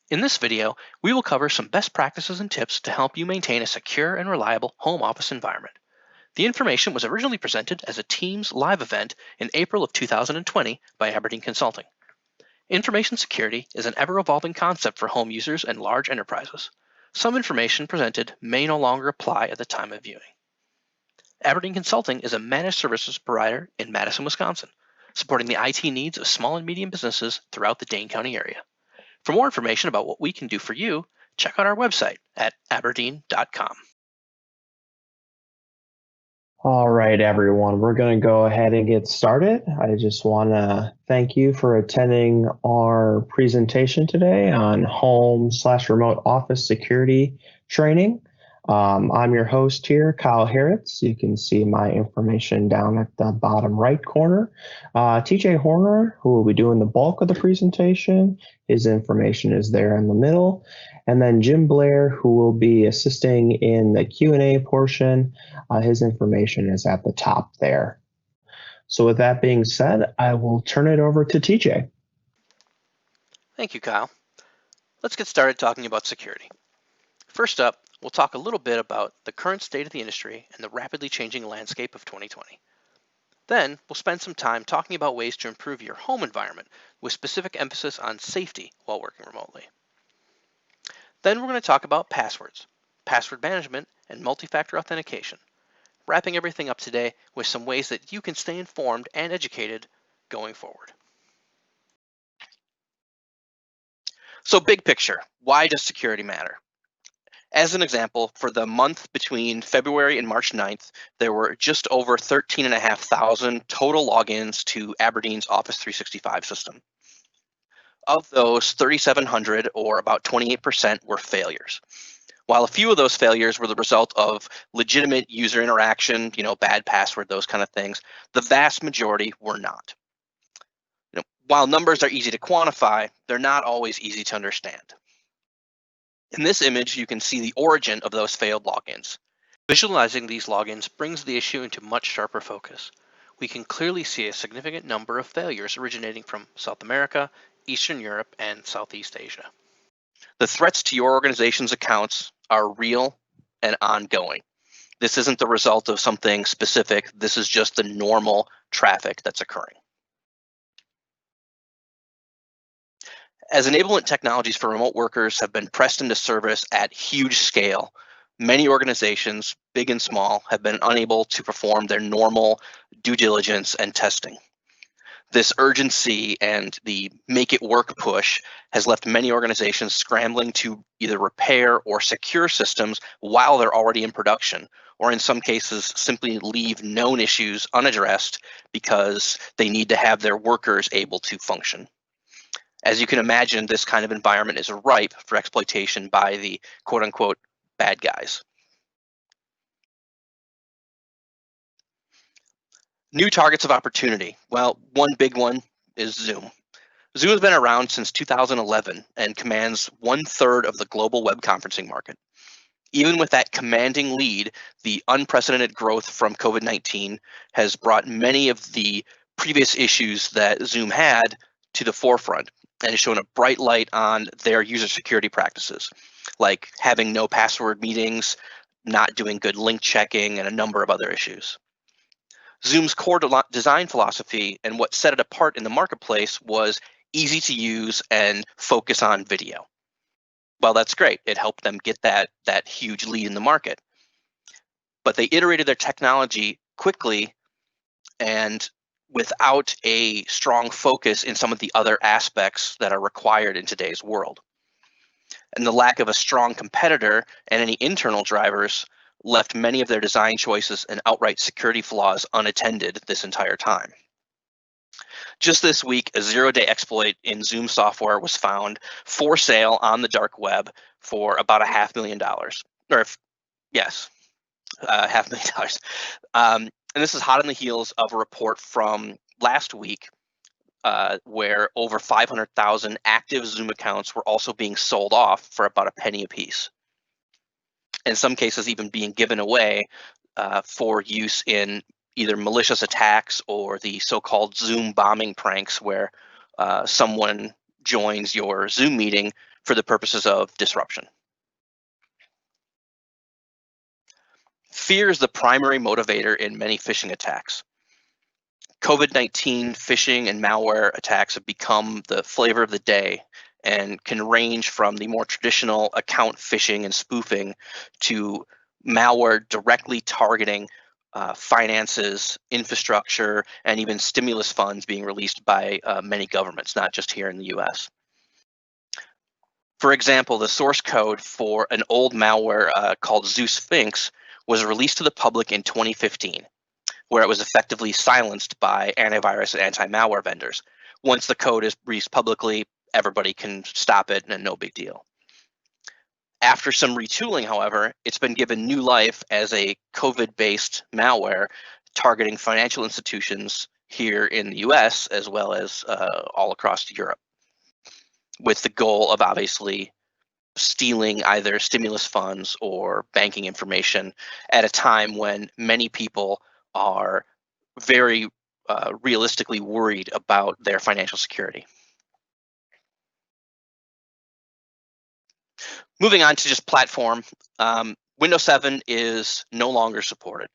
In this video, we will cover some best practices and tips to help you maintain a secure and reliable home office environment. The information was originally presented as a Teams live event in April of 2020 by Aberdean Consulting. Information security is an ever-evolving concept for home users and large enterprises. Some information presented may no longer apply at the time of viewing. Aberdean Consulting is a managed services provider in Madison, Wisconsin, supporting the IT needs of small and medium businesses throughout the Dane County area. For more information about what we can do for you, check out our website at aberdean.com. All right, everyone, we're going to go ahead and get started. I just want to thank you for attending our presentation today on home/remote office security training. I'm your host here, Kyle Harritz. You can see my information down at the bottom right corner. TJ Horner, who will be doing the bulk of the presentation, his information is there in the middle. And then Jim Blair, who will be assisting in the Q&A portion, his information is at the top there. So with that being said, I will turn it over to TJ. Thank you, Kyle. Let's get started talking about security. First up, we'll talk a little bit about the current state of the industry and the rapidly changing landscape of 2020. Then, we'll spend some time talking about ways to improve your home environment with specific emphasis on safety while working remotely. Then we're going to talk about passwords, password management, and multi-factor authentication, wrapping everything up today with some ways that you can stay informed and educated going forward. So big picture, why does security matter? As an example, for the month between February and March 9th, there were just over 13,500 total logins to Aberdean's Office 365 system. Of those, 3,700, or about 28%, were failures. While a few of those failures were the result of legitimate user interaction, bad password, those kind of things, the vast majority were not. While numbers are easy to quantify, they're not always easy to understand. In this image, you can see the origin of those failed logins. Visualizing these logins brings the issue into much sharper focus. We can clearly see a significant number of failures originating from South America, Eastern Europe, and Southeast Asia. The threats to your organization's accounts are real and ongoing. This isn't the result of something specific. This is just the normal traffic that's occurring. As enablement technologies for remote workers have been pressed into service at huge scale, many organizations, big and small, have been unable to perform their normal due diligence and testing. This urgency and the make it work push has left many organizations scrambling to either repair or secure systems while they're already in production, or in some cases simply leave known issues unaddressed because they need to have their workers able to function. As you can imagine, this kind of environment is ripe for exploitation by the quote-unquote bad guys. New targets of opportunity. Well, one big one is Zoom. Zoom has been around since 2011 and commands 1/3 of the global web conferencing market. Even with that commanding lead, the unprecedented growth from COVID-19 has brought many of the previous issues that Zoom had to the forefront and has shown a bright light on their user security practices, like having no password meetings, not doing good link checking, and a number of other issues. Zoom's core design philosophy and what set it apart in the marketplace was easy to use and focus on video. Well, that's great. It helped them get that huge lead in the market. But they iterated their technology quickly and without a strong focus in some of the other aspects that are required in today's world. And the lack of a strong competitor and any internal drivers left many of their design choices and outright security flaws unattended this entire time. Just this week, a zero-day exploit in Zoom software was found for sale on the dark web for about $500,000. $500,000. And this is hot on the heels of a report from last week where over 500,000 active Zoom accounts were also being sold off for about a penny apiece. In some cases, even being given away for use in either malicious attacks or the so-called Zoom bombing pranks, where someone joins your Zoom meeting for the purposes of disruption. Fear is the primary motivator in many phishing attacks. COVID-19 phishing and malware attacks have become the flavor of the day and can range from the more traditional account phishing and spoofing to malware directly targeting finances, infrastructure, and even stimulus funds being released by many governments, not just here in the US. For example, the source code for an old malware called ZooSphinx was released to the public in 2015, where it was effectively silenced by antivirus and anti-malware vendors. Once the code is released publicly, everybody can stop it and no big deal. After some retooling, however, it's been given new life as a COVID-based malware targeting financial institutions here in the US as well as all across Europe, with the goal of obviously stealing either stimulus funds or banking information at a time when many people are very realistically worried about their financial security. Moving on to just platform, Windows 7 is no longer supported.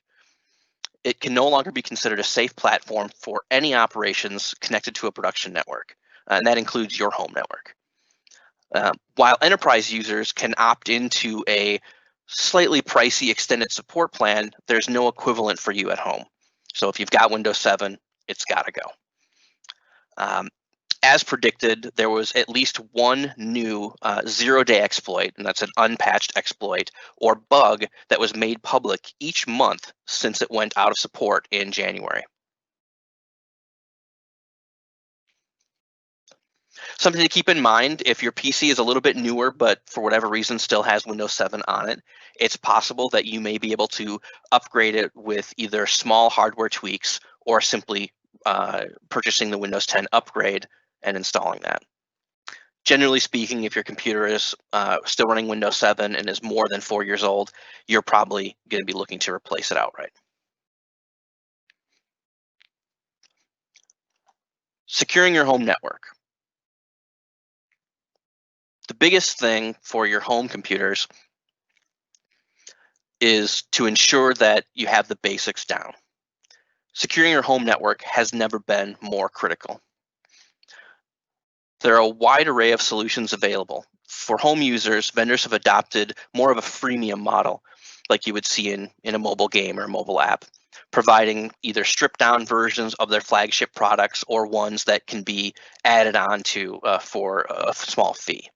It can no longer be considered a safe platform for any operations connected to a production network, and that includes your home network. While enterprise users can opt into a slightly pricey extended support plan, there's no equivalent for you at home. So if you've got Windows 7, it's got to go. As predicted, there was at least one new zero-day exploit, and that's an unpatched exploit or bug that was made public each month since it went out of support in January. Something to keep in mind, if your PC is a little bit newer, but for whatever reason still has Windows 7 on it, it's possible that you may be able to upgrade it with either small hardware tweaks or simply purchasing the Windows 10 upgrade and installing that. Generally speaking, if your computer is still running Windows 7 and is more than 4 years old, you're probably going to be looking to replace it outright. Securing your home network. The biggest thing for your home computers is to ensure that you have the basics down. Securing your home network has never been more critical. There are a wide array of solutions available. For home users, vendors have adopted more of a freemium model, like you would see in a mobile game or a mobile app, providing either stripped down versions of their flagship products or ones that can be added on to for a small fee.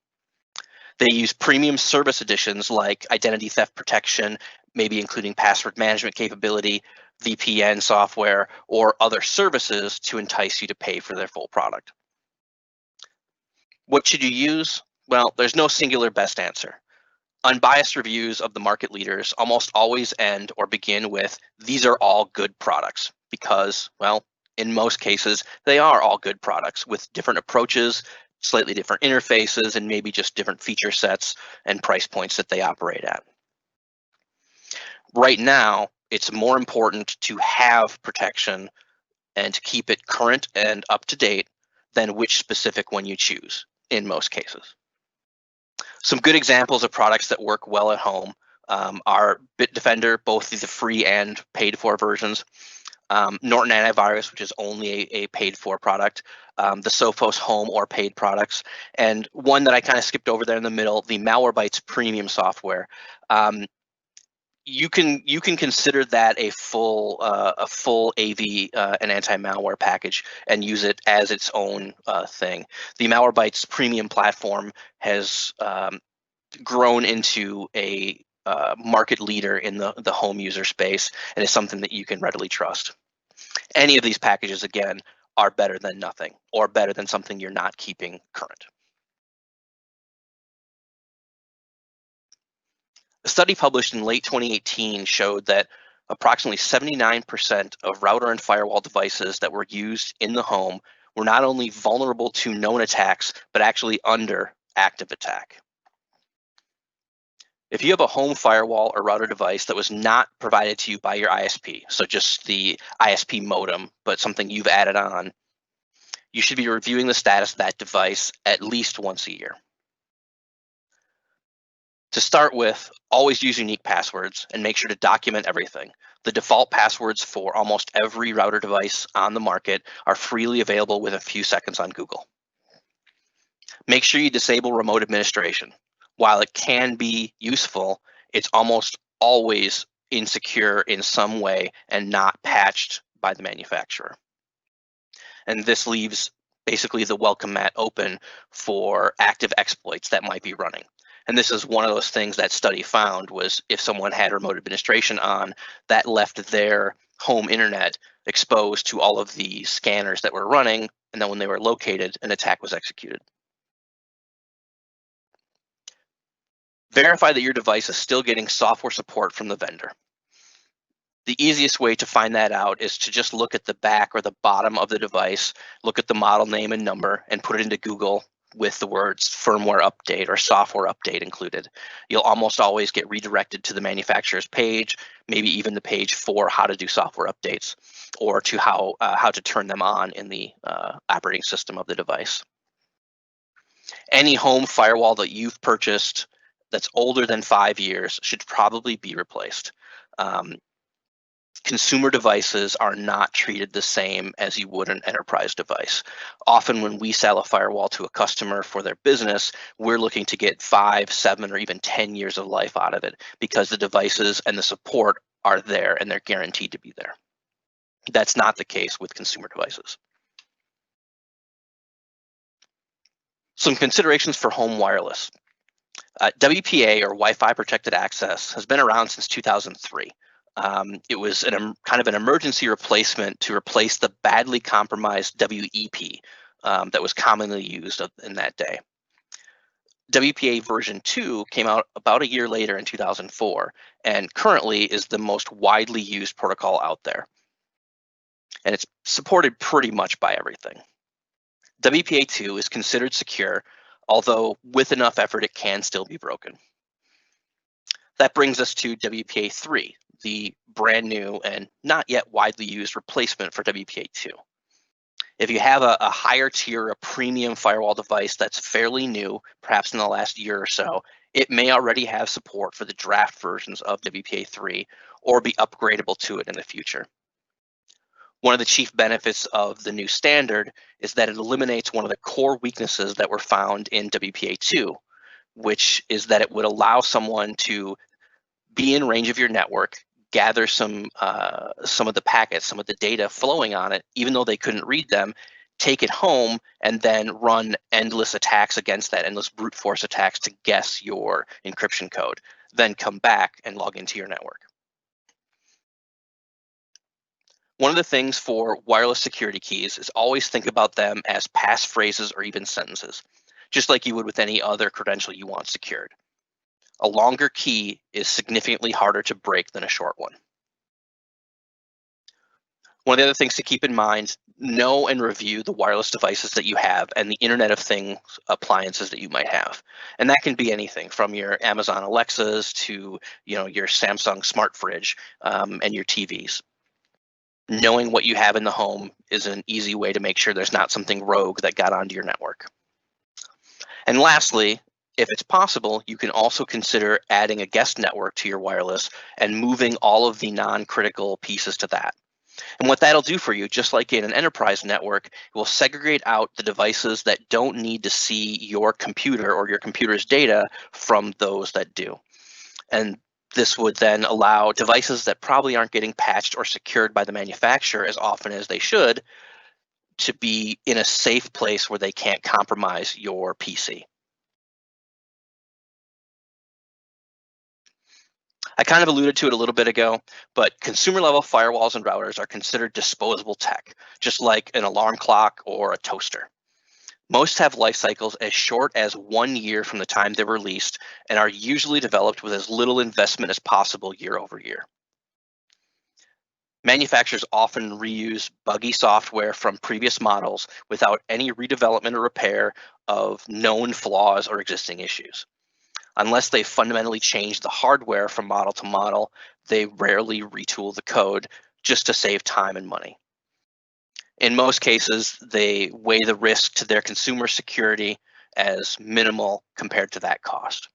They use premium service editions like identity theft protection, maybe including password management capability, VPN software, or other services to entice you to pay for their full product. What should you use? Well, there's no singular best answer. Unbiased reviews of the market leaders almost always end or begin with, these are all good products, because, well, in most cases, they are all good products with different approaches, slightly different interfaces, and maybe just different feature sets and price points that they operate at. Right now, it's more important to have protection and to keep it current and up to date than which specific one you choose in most cases. Some good examples of products that work well at home are Bitdefender, both the free and paid for versions, Norton Antivirus, which is only a paid for product, the Sophos Home or paid products, and one that I kind of skipped over there in the middle, the Malwarebytes premium software. You can consider that a full AV and anti-malware package and use it as its own thing. The Malwarebytes premium platform has grown into a market leader in the home user space and is something that you can readily trust. Any of these packages, again, are better than nothing or better than something you're not keeping current. A study published in late 2018 showed that approximately 79% of router and firewall devices that were used in the home were not only vulnerable to known attacks, but actually under active attack. If you have a home firewall or router device that was not provided to you by your ISP, so just the ISP modem, but something you've added on, you should be reviewing the status of that device at least once a year. To start with, always use unique passwords and make sure to document everything. The default passwords for almost every router device on the market are freely available within a few seconds on Google. Make sure you disable remote administration. While it can be useful, it's almost always insecure in some way and not patched by the manufacturer. And this leaves basically the welcome mat open for active exploits that might be running. And this is one of those things that study found was if someone had remote administration on, that left their home internet exposed to all of the scanners that were running, and then when they were located, an attack was executed. Verify that your device is still getting software support from the vendor. The easiest way to find that out is to just look at the back or the bottom of the device, look at the model name and number, and put it into Google with the words firmware update or software update included. You'll almost always get redirected to the manufacturer's page, maybe even the page for how to do software updates or to how to turn them on in the operating system of the device. Any home firewall that you've purchased that's older than 5 years should probably be replaced. Consumer devices are not treated the same as you would an enterprise device. Often when we sell a firewall to a customer for their business, we're looking to get 5, 7, or even 10 years of life out of it because the devices and the support are there and they're guaranteed to be there. That's not the case with consumer devices. Some considerations for home wireless. WPA, or Wi-Fi Protected Access, has been around since 2003. It was kind of an emergency replacement to replace the badly compromised WEP that was commonly used in that day. WPA version 2 came out about a year later in 2004 and currently is the most widely used protocol out there. And it's supported pretty much by everything. WPA 2 is considered secure, although with enough effort it can still be broken. That brings us to WPA 3, the brand new and not yet widely used replacement for WPA 2. If you have a higher tier, a premium firewall device that's fairly new, perhaps in the last year or so, it may already have support for the draft versions of WPA 3 or be upgradable to it in the future. One of the chief benefits of the new standard is that it eliminates one of the core weaknesses that were found in WPA 2, which is that it would allow someone to be in range of your network, gather some of the packets, some of the data flowing on it, even though they couldn't read them, take it home, and then run endless attacks against that, endless brute force attacks to guess your encryption code, then come back and log into your network. One of the things for wireless security keys is always think about them as passphrases or even sentences, just like you would with any other credential you want secured. A longer key is significantly harder to break than a short one. One of the other things to keep in mind, know and review the wireless devices that you have and the Internet of Things appliances that you might have. And that can be anything from your Amazon Alexas to your Samsung smart fridge and your TVs. Knowing what you have in the home is an easy way to make sure there's not something rogue that got onto your network. And lastly, if it's possible, you can also consider adding a guest network to your wireless and moving all of the non-critical pieces to that. And what that'll do for you, just like in an enterprise network, it will segregate out the devices that don't need to see your computer or your computer's data from those that do. And this would then allow devices that probably aren't getting patched or secured by the manufacturer as often as they should to be in a safe place where they can't compromise your PC. I kind of alluded to it a little bit ago, but consumer level firewalls and routers are considered disposable tech, just like an alarm clock or a toaster. Most have life cycles as short as 1 year from the time they're released and are usually developed with as little investment as possible year over year. Manufacturers often reuse buggy software from previous models without any redevelopment or repair of known flaws or existing issues. Unless they fundamentally change the hardware from model to model, they rarely retool the code just to save time and money. In most cases, they weigh the risk to their consumer security as minimal compared to that cost.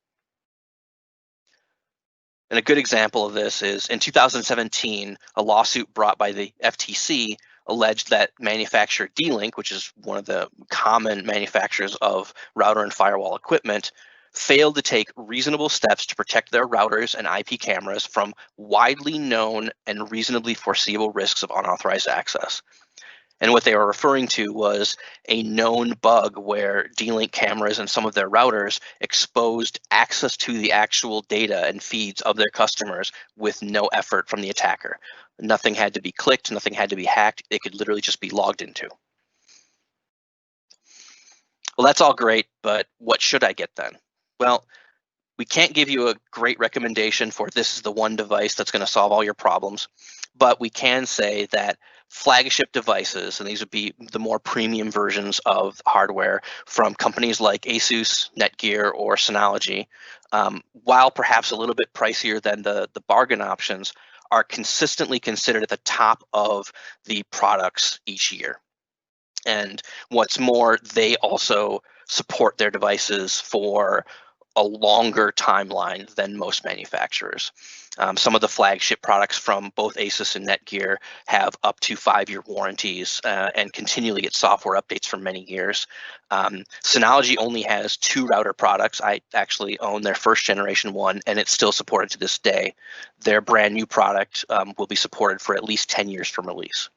And a good example of this is in 2017, a lawsuit brought by the FTC alleged that manufacturer D-Link, which is one of the common manufacturers of router and firewall equipment, failed to take reasonable steps to protect their routers and IP cameras from widely known and reasonably foreseeable risks of unauthorized access. And what they were referring to was a known bug where D-Link cameras and some of their routers exposed access to the actual data and feeds of their customers with no effort from the attacker. Nothing had to be clicked, nothing had to be hacked. It could literally just be logged into. Well, that's all great, but what should I get then? Well, we can't give you a great recommendation for this is the one device that's going to solve all your problems, but we can say that flagship devices, and these would be the more premium versions of hardware from companies like Asus, Netgear, or Synology, while perhaps a little bit pricier than the bargain options, are consistently considered at the top of the products each year. And what's more, they also support their devices for a longer timeline than most manufacturers. Some of the flagship products from both Asus and Netgear have up to 5-year warranties and continually get software updates for many years. Synology only has 2 router products. I actually own their first generation one, and it's still supported to this day. Their brand new product will be supported for at least 10 years from release.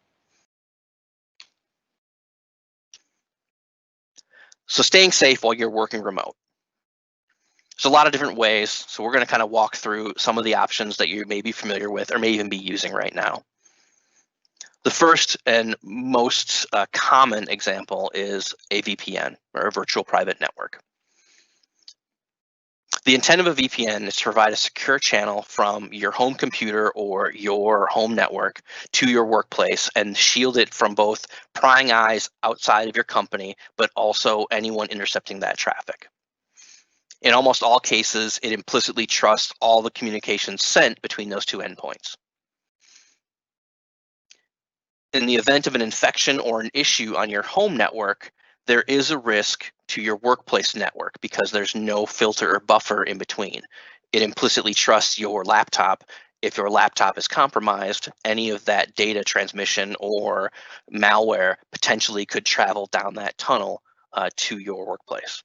So staying safe while you're working remote. There's a lot of different ways, so we're going to kind of walk through some of the options that you may be familiar with or may even be using right now. The first and most common example is a VPN, or a virtual private network. The intent of a VPN is to provide a secure channel from your home computer or your home network to your workplace and shield it from both prying eyes outside of your company, but also anyone intercepting that traffic. In almost all cases, it implicitly trusts all the communications sent between those 2 endpoints. In the event of an infection or an issue on your home network, there is a risk to your workplace network because there's no filter or buffer in between. It implicitly trusts your laptop. If your laptop is compromised, any of that data transmission or malware potentially could travel down that tunnel to your workplace.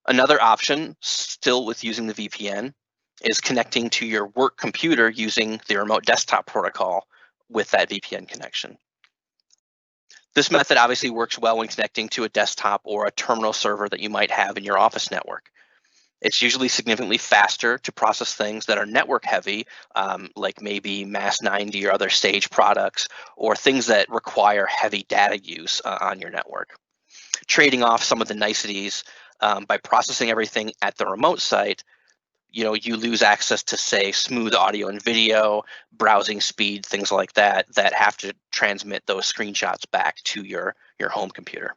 Another option, still with using the VPN, is connecting to your work computer using the remote desktop protocol with that VPN connection. This method obviously works well when connecting to a desktop or a terminal server that you might have in your office network. It's usually significantly faster to process things that are network heavy, like maybe Mass 90 or other Sage products, or things that require heavy data use on your network. Trading off some of the niceties by processing everything at the remote site, you lose access to, say, smooth audio and video, browsing speed, things like that have to transmit those screenshots back to your home computer.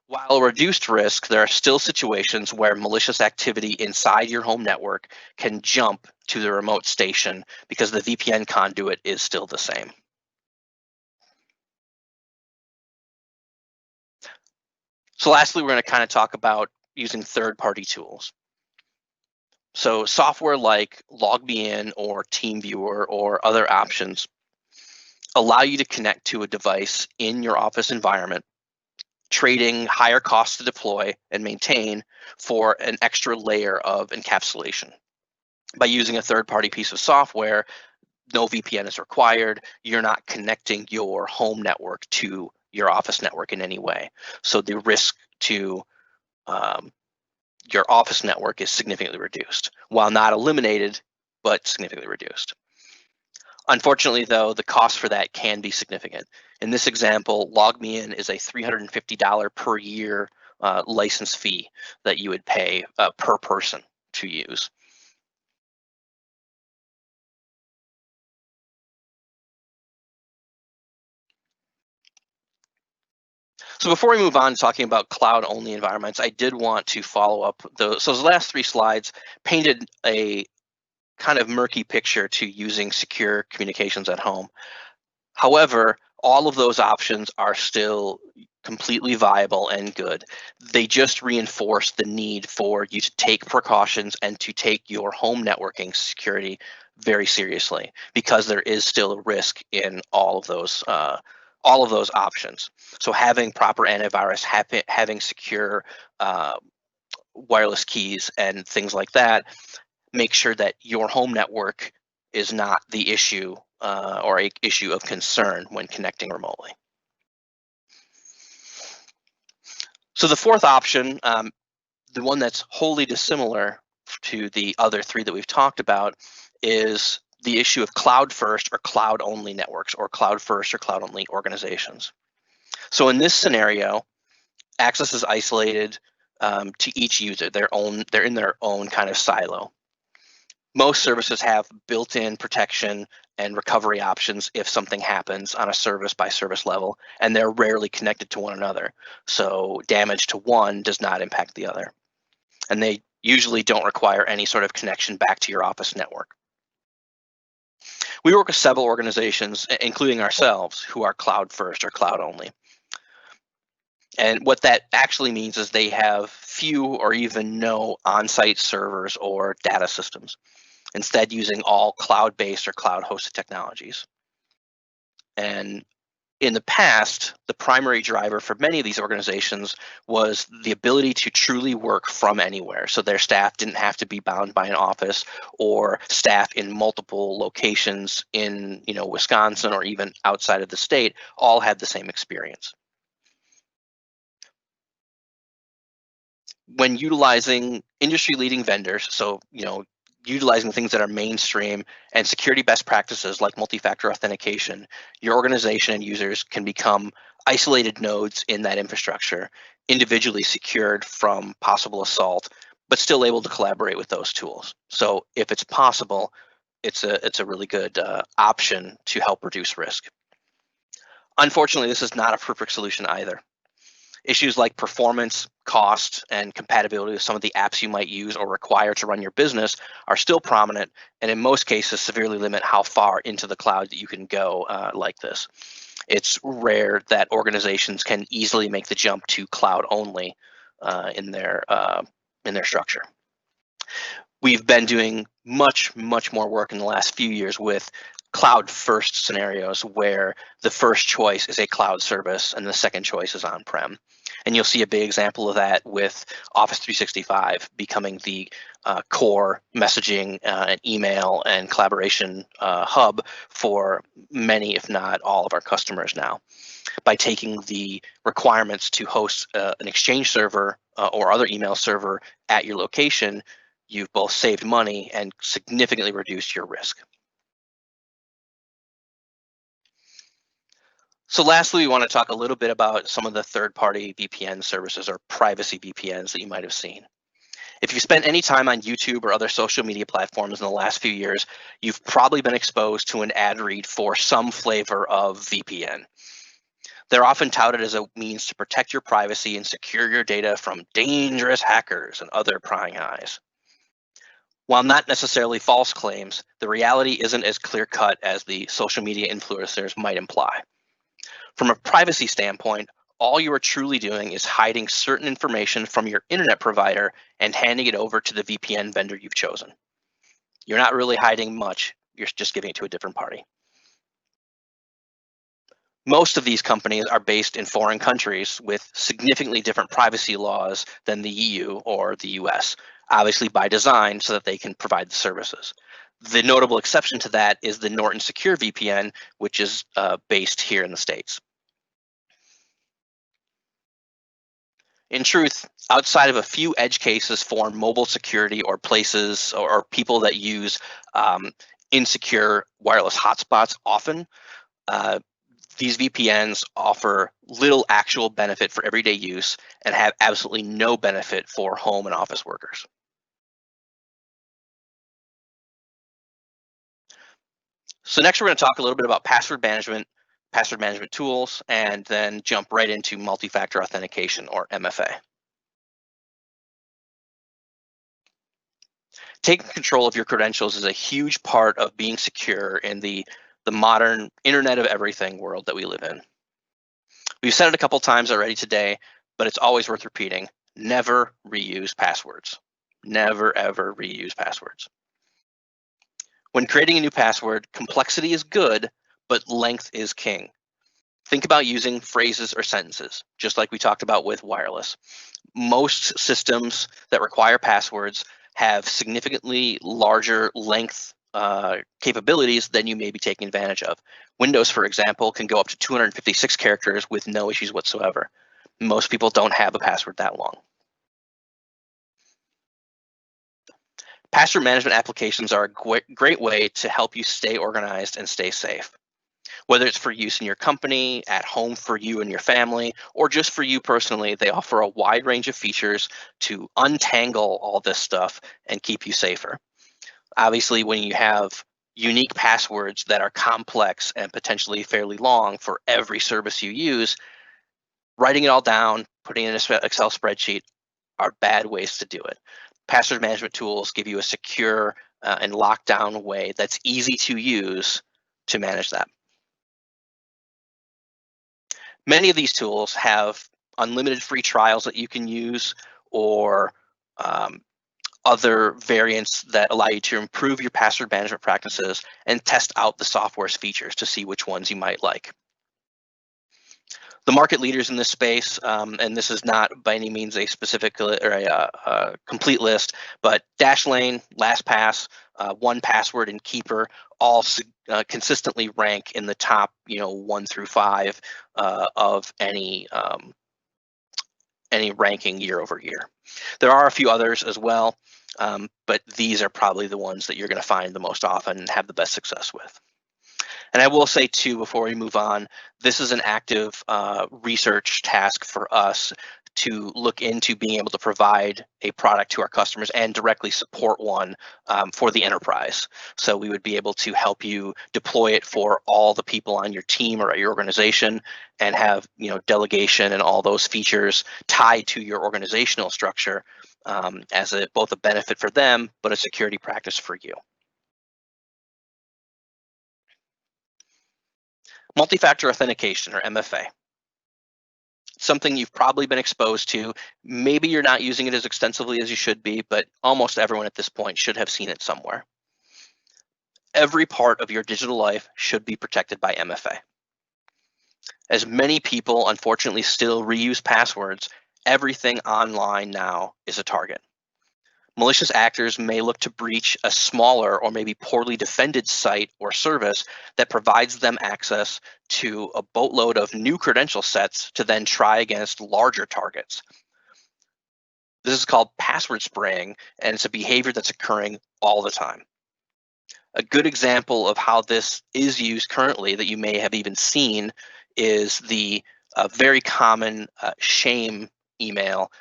While reduced risk, there are still situations where malicious activity inside your home network can jump to the remote station because the VPN conduit is still the same. So lastly, we're going to kind of talk about using third-party tools. So software like LogMeIn or TeamViewer or other options allow you to connect to a device in your office environment, trading higher costs to deploy and maintain for an extra layer of encapsulation. By using a third-party piece of software, no VPN is required. You're not connecting your home network to your office network in any way. So the risk to your office network is significantly reduced, while not eliminated, but significantly reduced. Unfortunately, though, the cost for that can be significant. In this example, LogMeIn is a $350 per year license fee that you would pay per person to use. So before we move on to talking about cloud-only environments, I did want to follow up. So those last 3 slides painted a kind of murky picture to using secure communications at home. However, all of those options are still completely viable and good. They just reinforce the need for you to take precautions and to take your home networking security very seriously, because there is still a risk in all of those options. So having proper antivirus, having secure wireless keys and things like that, make sure that your home network is not the issue or a issue of concern when connecting remotely. So the fourth option, the one that's wholly dissimilar to the other three that we've talked about, is the issue of cloud first or cloud only networks, or cloud first or cloud only organizations. So in this scenario, access is isolated to each user. They're in their own kind of silo. Most services have built-in protection and recovery options if something happens on a service by service level, and they're rarely connected to one another. So damage to one does not impact the other. And they usually don't require any sort of connection back to your office network. We work with several organizations, including ourselves, who are cloud first or cloud only. And what that actually means is they have few or even no on-site servers or data systems, instead using all cloud-based or cloud-hosted technologies. And in the past, the primary driver for many of these organizations was the ability to truly work from anywhere. So their staff didn't have to be bound by an office, or staff in multiple locations in, Wisconsin or even outside of the state all had the same experience. When utilizing industry-leading vendors, so utilizing things that are mainstream and security best practices like multi-factor authentication, your organization and users can become isolated nodes in that infrastructure, individually secured from possible assault, but still able to collaborate with those tools. So if it's possible, it's a really good option to help reduce risk. Unfortunately, this is not a perfect solution either. Issues like performance, cost, and compatibility with some of the apps you might use or require to run your business are still prominent, and in most cases severely limit how far into the cloud that you can go like this. It's rare that organizations can easily make the jump to cloud only in their structure. We've been doing much more work in the last few years with cloud first scenarios, where the first choice is a cloud service and the second choice is on-prem. And you'll see a big example of that with Office 365 becoming the core messaging and email and collaboration hub for many, if not all, of our customers now. By taking the requirements to host an Exchange server or other email server at your location, you've both saved money and significantly reduced your risk. So lastly, we want to talk a little bit about some of the third-party VPN services or privacy VPNs that you might have seen. If you spent any time on YouTube or other social media platforms in the last few years, you've probably been exposed to an ad read for some flavor of VPN. They're often touted as a means to protect your privacy and secure your data from dangerous hackers and other prying eyes. While not necessarily false claims, the reality isn't as clear-cut as the social media influencers might imply. From a privacy standpoint, all you are truly doing is hiding certain information from your internet provider and handing it over to the VPN vendor you've chosen. You're not really hiding much, you're just giving it to a different party. Most of these companies are based in foreign countries with significantly different privacy laws than the EU or the US, obviously by design so that they can provide the services. The notable exception to that is the Norton Secure VPN, which is based here in the States. In truth, outside of a few edge cases for mobile security or places or people that use insecure wireless hotspots often, these VPNs offer little actual benefit for everyday use and have absolutely no benefit for home and office workers. So next we're going to talk a little bit about password management tools, and then jump right into multi-factor authentication, or MFA. Taking control of your credentials is a huge part of being secure in the the modern Internet of Everything world that we live in. We've said it a couple times already today, but it's always worth repeating. Never reuse passwords. Never, ever reuse passwords. When creating a new password, complexity is good, but length is king. Think about using phrases or sentences, just like we talked about with wireless. Most systems that require passwords have significantly larger length capabilities than you may be taking advantage of. Windows, for example, can go up to 256 characters with no issues whatsoever. Most people don't have a password that long. Password management applications are a great way to help you stay organized and stay safe. Whether it's for use in your company, at home for you and your family, or just for you personally, they offer a wide range of features to untangle all this stuff and keep you safer. Obviously, when you have unique passwords that are complex and potentially fairly long for every service you use, writing it all down, putting it in an Excel spreadsheet are bad ways to do it. Password management tools give you a secure and locked down way that's easy to use to manage that. Many of these tools have unlimited free trials that you can use, or other variants that allow you to improve your password management practices and test out the software's features to see which ones you might like. The market leaders in this space, and this is not by any means a specific or a complete list, but Dashlane, LastPass, 1Password, and Keeper all consistently rank in the top, 1 through 5 of any ranking year over year. There are a few others as well, but these are probably the ones that you're going to find the most often and have the best success with. And I will say too, before we move on, this is an active research task for us to look into being able to provide a product to our customers and directly support one for the enterprise. So we would be able to help you deploy it for all the people on your team or at your organization, and have delegation and all those features tied to your organizational structure as both a benefit for them, but a security practice for you. Multifactor authentication, or MFA. Something you've probably been exposed to. Maybe you're not using it as extensively as you should be, but almost everyone at this point should have seen it somewhere. Every part of your digital life should be protected by MFA. As many people unfortunately still reuse passwords, everything online now is a target. Malicious actors may look to breach a smaller or maybe poorly defended site or service that provides them access to a boatload of new credential sets to then try against larger targets. This is called password spraying, and it's a behavior that's occurring all the time. A good example of how this is used currently that you may have even seen is the very common shame email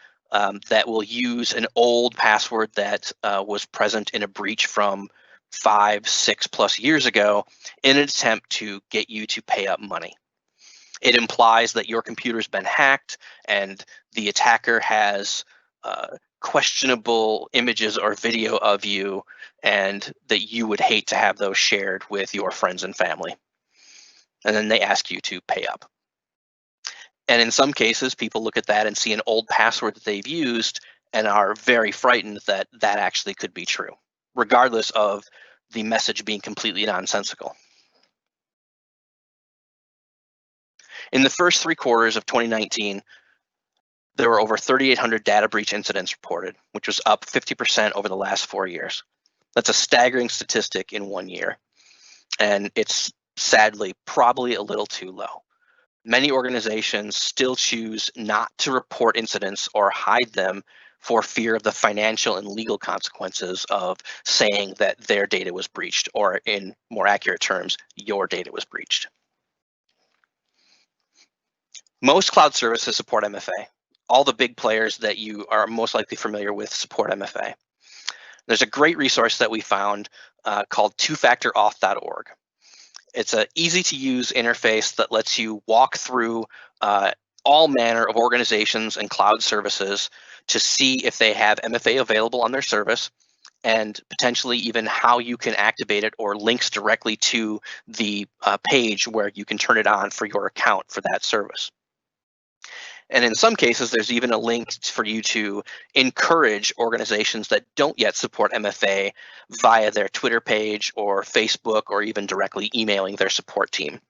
that will use an old password that was present in a breach from 5, 6+ years ago in an attempt to get you to pay up money. It implies that your computer's been hacked and the attacker has questionable images or video of you, and that you would hate to have those shared with your friends and family. And then they ask you to pay up. And in some cases, people look at that and see an old password that they've used and are very frightened that that actually could be true, regardless of the message being completely nonsensical. In the first 3 quarters of 2019, there were over 3,800 data breach incidents reported, which was up 50% over the last 4 years. That's a staggering statistic in 1 year, and it's sadly probably a little too low. Many organizations still choose not to report incidents or hide them for fear of the financial and legal consequences of saying that their data was breached, or in more accurate terms, your data was breached. Most cloud services support MFA. All the big players that you are most likely familiar with support MFA. There's a great resource that we found called twofactorauth.org. It's an easy-to-use interface that lets you walk through all manner of organizations and cloud services to see if they have MFA available on their service, and potentially even how you can activate it or links directly to the page where you can turn it on for your account for that service. And in some cases, there's even a link for you to encourage organizations that don't yet support MFA via their Twitter page or Facebook, or even directly emailing their support team.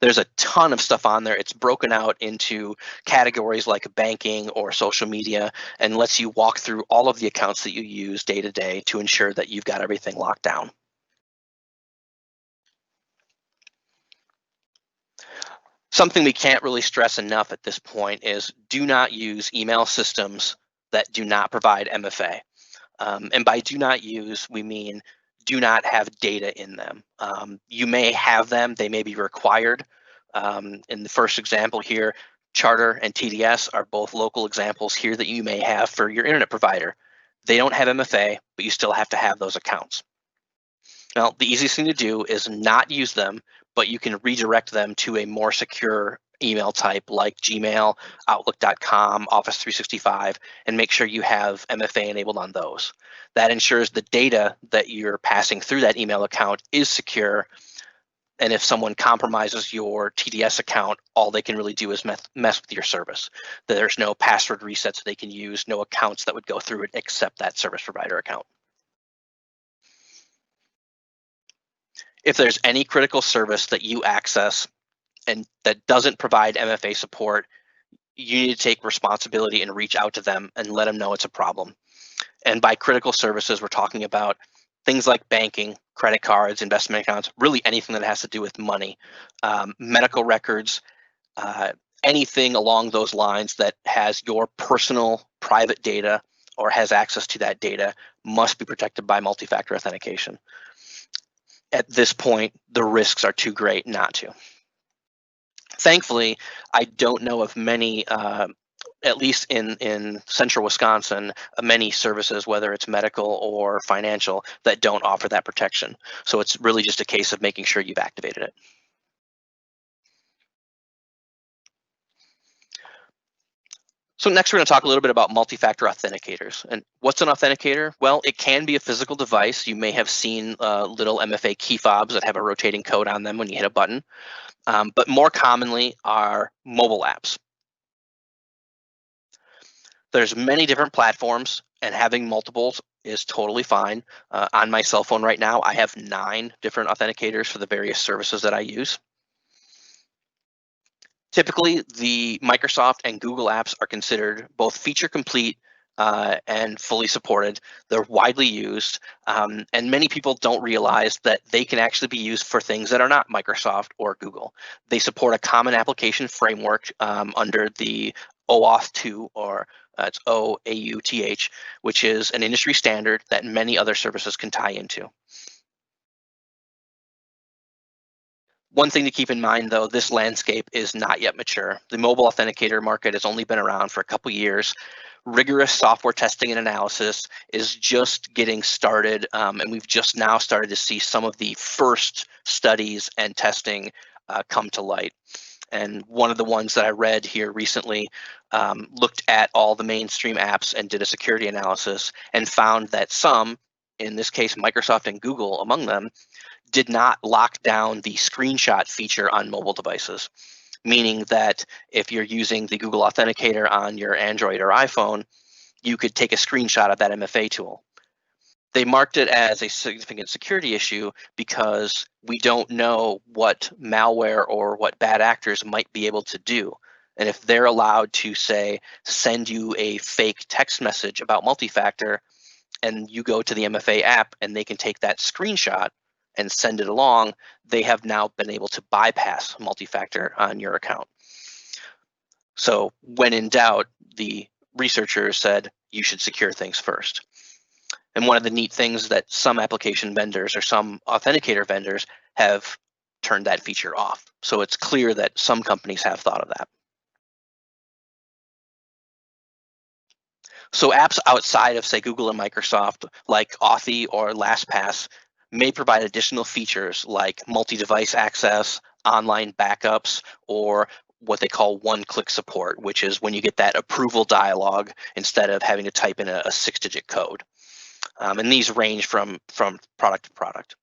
There's a ton of stuff on there. It's broken out into categories like banking or social media, and lets you walk through all of the accounts that you use day to day to ensure that you've got everything locked down. Something we can't really stress enough at this point is do not use email systems that do not provide MFA. And by do not use, we mean do not have data in them. You may have them, they may be required. In the first example here, Charter and TDS are both local examples here that you may have for your internet provider. They don't have MFA, but you still have to have those accounts. Now, the easiest thing to do is not use them, but you can redirect them to a more secure email type like Gmail, Outlook.com, Office 365, and make sure you have MFA enabled on those. That ensures the data that you're passing through that email account is secure. And if someone compromises your TDS account, all they can really do is mess with your service. There's no password resets they can use, no accounts that would go through it except that service provider account. If there's any critical service that you access and that doesn't provide MFA support, you need to take responsibility and reach out to them and let them know it's a problem. And by critical services, we're talking about things like banking, credit cards, investment accounts, really anything that has to do with money, medical records, anything along those lines that has your personal private data or has access to that data must be protected by multi-factor authentication. At this point, the risks are too great not to. Thankfully, I don't know of many, at least in central Wisconsin, many services, whether it's medical or financial, that don't offer that protection. So it's really just a case of making sure you've activated it. So next we're going to talk a little bit about multi-factor authenticators. And what's an authenticator? Well, it can be a physical device. You may have seen little MFA key fobs that have a rotating code on them when you hit a button. But more commonly are mobile apps. There's many different platforms, and having multiples is totally fine. On my cell phone right now, I have 9 different authenticators for the various services that I use. Typically, the Microsoft and Google apps are considered both feature complete and fully supported. They're widely used, and many people don't realize that they can actually be used for things that are not Microsoft or Google. They support a common application framework under the OAuth 2, or it's OAuth, which is an industry standard that many other services can tie into. One thing to keep in mind, though, this landscape is not yet mature. The mobile authenticator market has only been around for a couple years. Rigorous software testing and analysis is just getting started, and we've just now started to see some of the first studies and testing come to light. And one of the ones that I read here recently looked at all the mainstream apps and did a security analysis and found that some, in this case Microsoft and Google among them, did not lock down the screenshot feature on mobile devices, meaning that if you're using the Google Authenticator on your Android or iPhone, you could take a screenshot of that MFA tool. They marked it as a significant security issue because we don't know what malware or what bad actors might be able to do. And if they're allowed to, say, send you a fake text message about multi-factor, and you go to the MFA app and they can take that screenshot and send it along, they have now been able to bypass multi-factor on your account. So when in doubt, the researchers said you should secure things first. And one of the neat things that some application vendors or some authenticator vendors have turned that feature off. So it's clear that some companies have thought of that. So apps outside of, say, Google and Microsoft, like Authy or LastPass, may provide additional features like multi-device access, online backups, or what they call one-click support, which is when you get that approval dialog instead of having to type in a 6-digit code. And these range from product to product.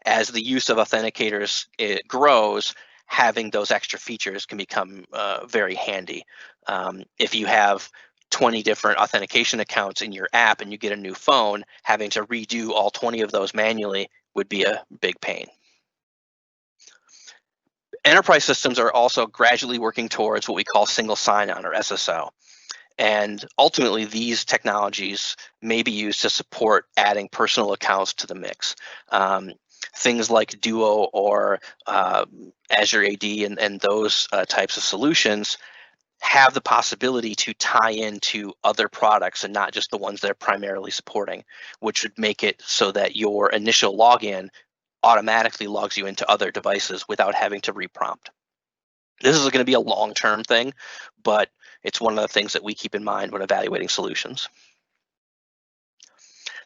As the use of authenticators grows, having those extra features can become very handy. If you have 20 different authentication accounts in your app and you get a new phone, having to redo all 20 of those manually would be a big pain. Enterprise systems are also gradually working towards what we call single sign-on, or SSO. And ultimately, these technologies may be used to support adding personal accounts to the mix. Things like Duo or Azure AD and those types of solutions have the possibility to tie into other products and not just the ones they're primarily supporting, which would make it so that your initial login automatically logs you into other devices without having to reprompt. This is going to be a long-term thing, but it's one of the things that we keep in mind when evaluating solutions.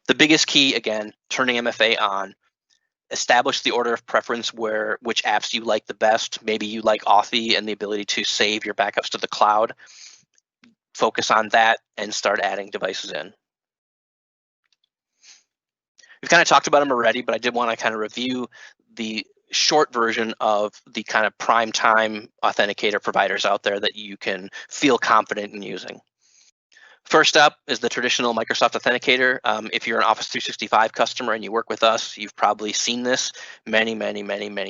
The biggest key, again, turning MFA on. Establish the order of preference which apps you like the best. Maybe you like Authy and the ability to save your backups to the cloud. Focus on that and start adding devices in. We've kind of talked about them already, but I did want to kind of review the short version of the kind of prime time authenticator providers out there that you can feel confident in using. First up is the traditional Microsoft Authenticator. If you're an Office 365 customer and you work with us, you've probably seen this many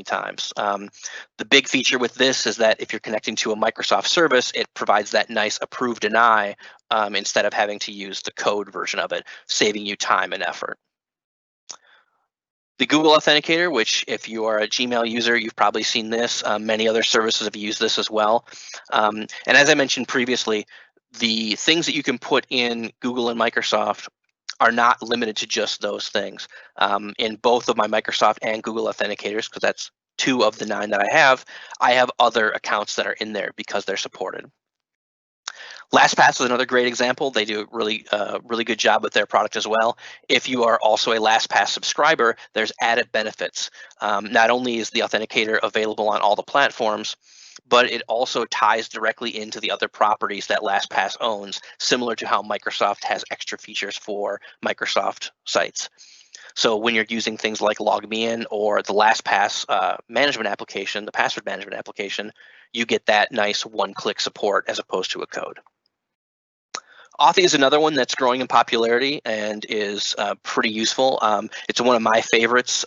times. The big feature with this is that if you're connecting to a Microsoft service, it provides that nice approve deny instead of having to use the code version of it, saving you time and effort. The Google Authenticator, which if you are a Gmail user, you've probably seen this. Many other services have used this as well. And as I mentioned previously, the things that you can put in Google and Microsoft are not limited to just those things. In both of my Microsoft and Google authenticators, because that's 2 of the 9 that I have other accounts that are in there because they're supported. LastPass is another great example. They do a really good job with their product as well. If you are also a LastPass subscriber, there's added benefits. Not only is the authenticator available on all the platforms, but it also ties directly into the other properties that LastPass owns, similar to how Microsoft has extra features for Microsoft sites. So when you're using things like LogMeIn or the LastPass management application, the password management application, you get that nice one-click support as opposed to a code. Authy is another one that's growing in popularity and is pretty useful. It's one of my favorites,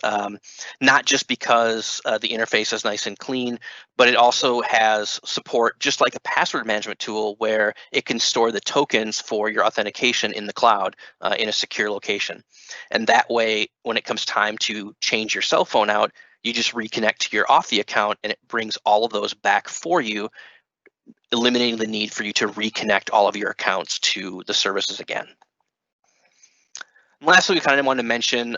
not just because the interface is nice and clean, but it also has support just like a password management tool where it can store the tokens for your authentication in the cloud in a secure location. And that way, when it comes time to change your cell phone out, you just reconnect to your Authy account and it brings all of those back for you, eliminating the need for you to reconnect all of your accounts to the services again. And lastly, we kind of want to mention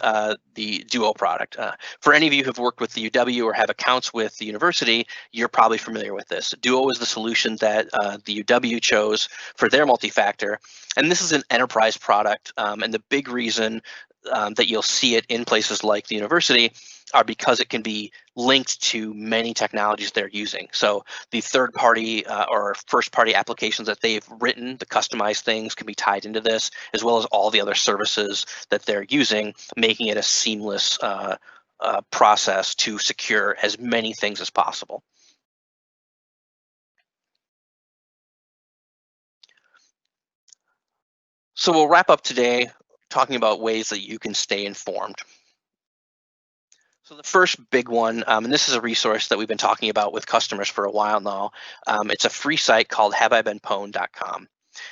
the Duo product. For any of you who have worked with the UW or have accounts with the university, you're probably familiar with this. Duo is the solution that the UW chose for their multi-factor, and this is an enterprise product. And the big reason that you'll see it in places like the university are because it can be linked to many technologies they're using. So the third-party or first-party applications that they've written, the customized things can be tied into this, as well as all the other services that they're using, making it a seamless process to secure as many things as possible. So we'll wrap up today talking about ways that you can stay informed. So the first big one, and this is a resource that we've been talking about with customers for a while now. It's a free site called haveibeenpwned.com.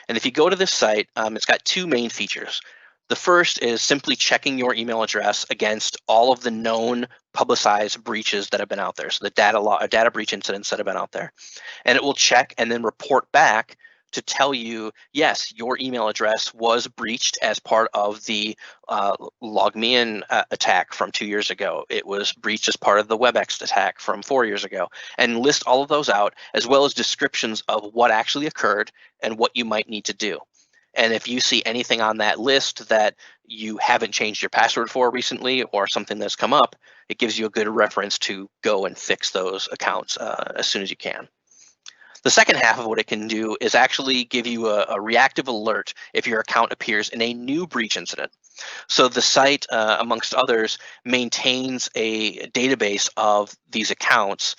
And if you go to this site, it's got 2 main features. The first is simply checking your email address against all of the known publicized breaches that have been out there. So the data breach incidents that have been out there. And it will check and then report back to tell you, yes, your email address was breached as part of the LogMeIn attack from 2 years ago. It was breached as part of the WebEx attack from 4 years ago, and list all of those out, as well as descriptions of what actually occurred and what you might need to do. And if you see anything on that list that you haven't changed your password for recently or something that's come up, it gives you a good reference to go and fix those accounts as soon as you can. The second half of what it can do is actually give you a reactive alert if your account appears in a new breach incident. So the site, amongst others, maintains a database of these accounts.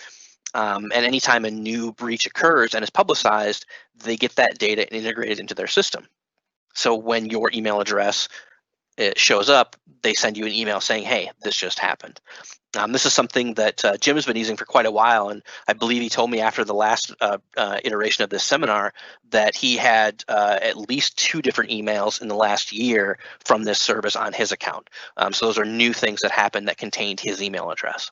And anytime a new breach occurs and is publicized, they get that data integrated into their system. So when your email address shows up, they send you an email saying, hey, this just happened. This is something that Jim has been using for quite a while, and I believe he told me after the last iteration of this seminar that he had at least 2 different emails in the last year from this service on his account. So those are new things that happened that contained his email address.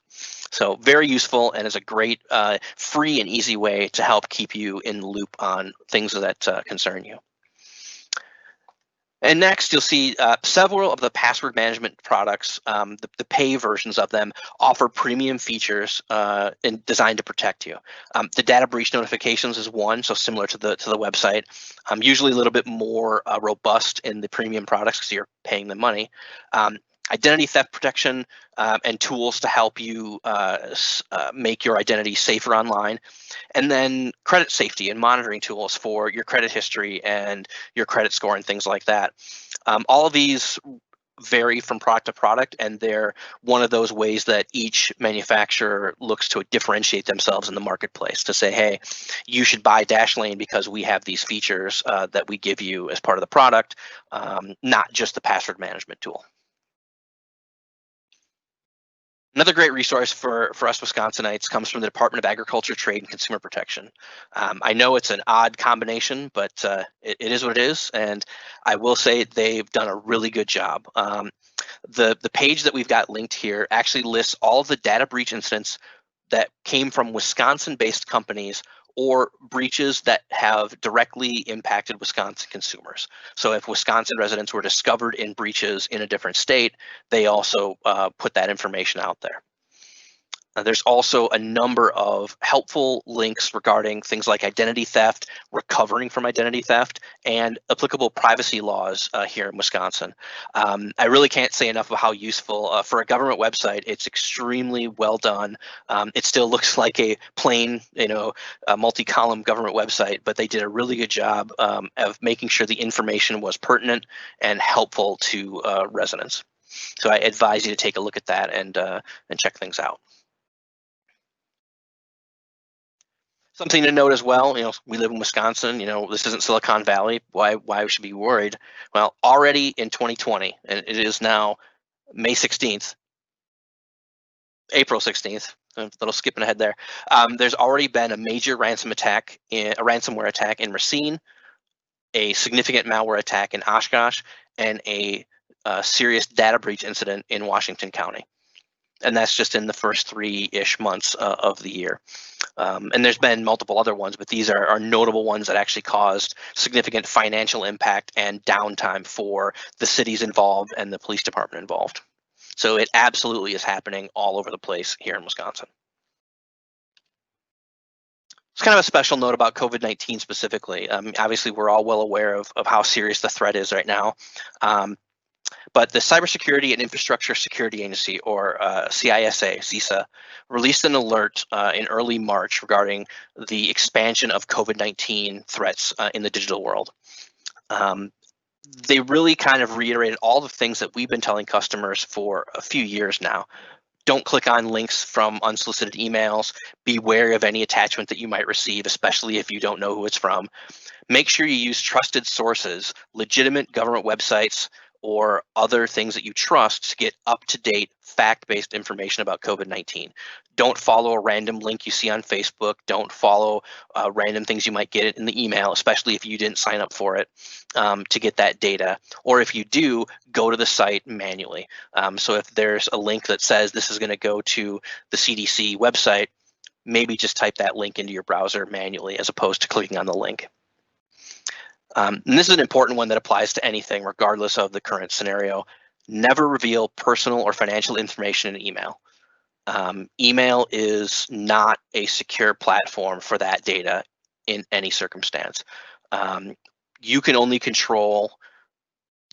So very useful, and is a great free and easy way to help keep you in the loop on things that concern you. And next, you'll see several of the password management products, the pay versions of them, offer premium features designed to protect you. The data breach notifications is one, so similar to the website. Usually a little bit more robust in the premium products because you're paying them money. Identity theft protection and tools to help you make your identity safer online. And then credit safety and monitoring tools for your credit history and your credit score and things like that. All of these vary from product to product, and they're one of those ways that each manufacturer looks to differentiate themselves in the marketplace to say, hey, you should buy Dashlane because we have these features that we give you as part of the product, not just the password management tool. Another great resource for us Wisconsinites comes from the Department of Agriculture, Trade, and Consumer Protection. I know it's an odd combination, but it is what it is, and I will say they've done a really good job. The page that we've got linked here actually lists all of the data breach incidents that came from Wisconsin-based companies or breaches that have directly impacted Wisconsin consumers. So if Wisconsin residents were discovered in breaches in a different state, they also put that information out there. There's also a number of helpful links regarding things like identity theft, recovering from identity theft, and applicable privacy laws here in Wisconsin. I really can't say enough of how useful for a government website. It's extremely well done. It still looks like a plain, a multi-column government website, but they did a really good job of making sure the information was pertinent and helpful to residents. So I advise you to take a look at that and check things out. Something to note as well, we live in Wisconsin, this isn't Silicon Valley. Why we should be worried? Well, already in 2020, and it is now May 16th, April 16th, a little skipping ahead there. There's already been a major ransomware attack in Racine, a significant malware attack in Oshkosh, and a serious data breach incident in Washington County. And that's just in the first 3-ish months of the year. And there's been multiple other ones, but these are notable ones that actually caused significant financial impact and downtime for the cities involved and the police department involved. So it absolutely is happening all over the place here in Wisconsin. It's kind of a special note about COVID-19 specifically. Obviously, we're all well aware of how serious the threat is right now. But the Cybersecurity and Infrastructure Security Agency, or CISA, released an alert in early March regarding the expansion of COVID-19 threats in the digital world. They really kind of reiterated all the things that we've been telling customers for a few years now. Don't click on links from unsolicited emails. Be wary of any attachment that you might receive, especially if you don't know who it's from. Make sure you use trusted sources, legitimate government websites, or other things that you trust to get up-to-date, fact-based information about COVID-19. Don't follow a random link you see on Facebook. Don't follow random things you might get in the email, especially if you didn't sign up for it to get that data. Or if you do, go to the site manually. So if there's a link that says this is going to go to the CDC website, maybe just type that link into your browser manually as opposed to clicking on the link. And this is an important one that applies to anything, regardless of the current scenario. Never reveal personal or financial information in email. Email is not a secure platform for that data in any circumstance. You can only control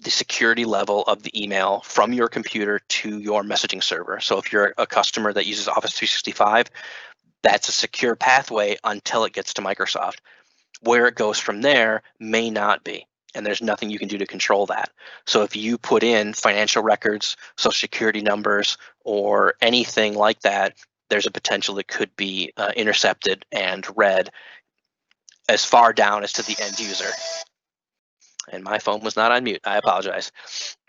the security level of the email from your computer to your messaging server. So if you're a customer that uses Office 365, that's a secure pathway until it gets to Microsoft. Where it goes from there may not be. and there's nothing you can do to control that. So if you put in financial records, social security numbers, or anything like that, there's a potential it could be intercepted and read as far down as to the end user. And my phone was not on mute. I apologize.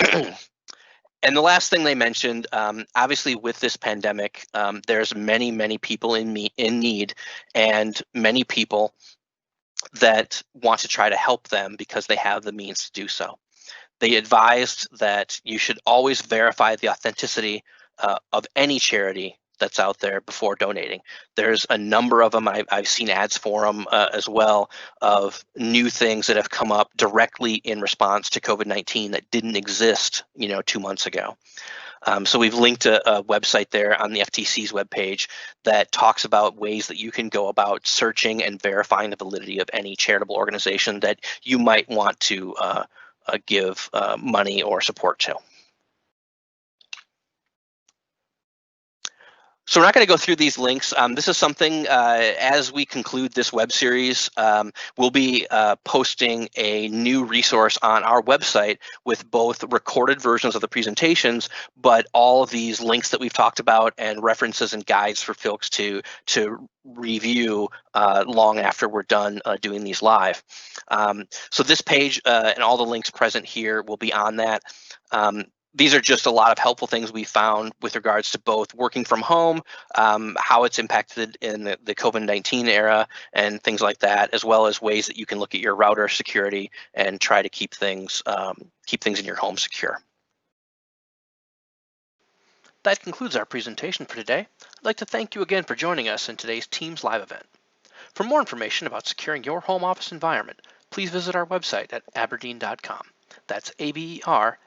And the last thing they mentioned, obviously with this pandemic, there's many people in need, and many people that want to try to help them because they have the means to do so. They advised that you should always verify the authenticity of any charity that's out there before donating. There's a number of them. I've seen ads for them as well, of new things that have come up directly in response to COVID-19 that didn't exist, 2 months ago. So we've linked a website there on the FTC's webpage that talks about ways that you can go about searching and verifying the validity of any charitable organization that you might want to give money or support to. So we're not going to go through these links. This is something, as we conclude this web series, we'll be posting a new resource on our website with both recorded versions of the presentations, but all of these links that we've talked about and references and guides for folks to review long after we're done doing these live. So this page and all the links present here will be on that. These are just a lot of helpful things we found with regards to both working from home, how it's impacted in the COVID-19 era and things like that, as well as ways that you can look at your router security and try to keep things in your home secure. That concludes our presentation for today. I'd like to thank you again for joining us in today's Teams Live event. For more information about securing your home office environment, please visit our website at aberdean.com. That's aberdean.com.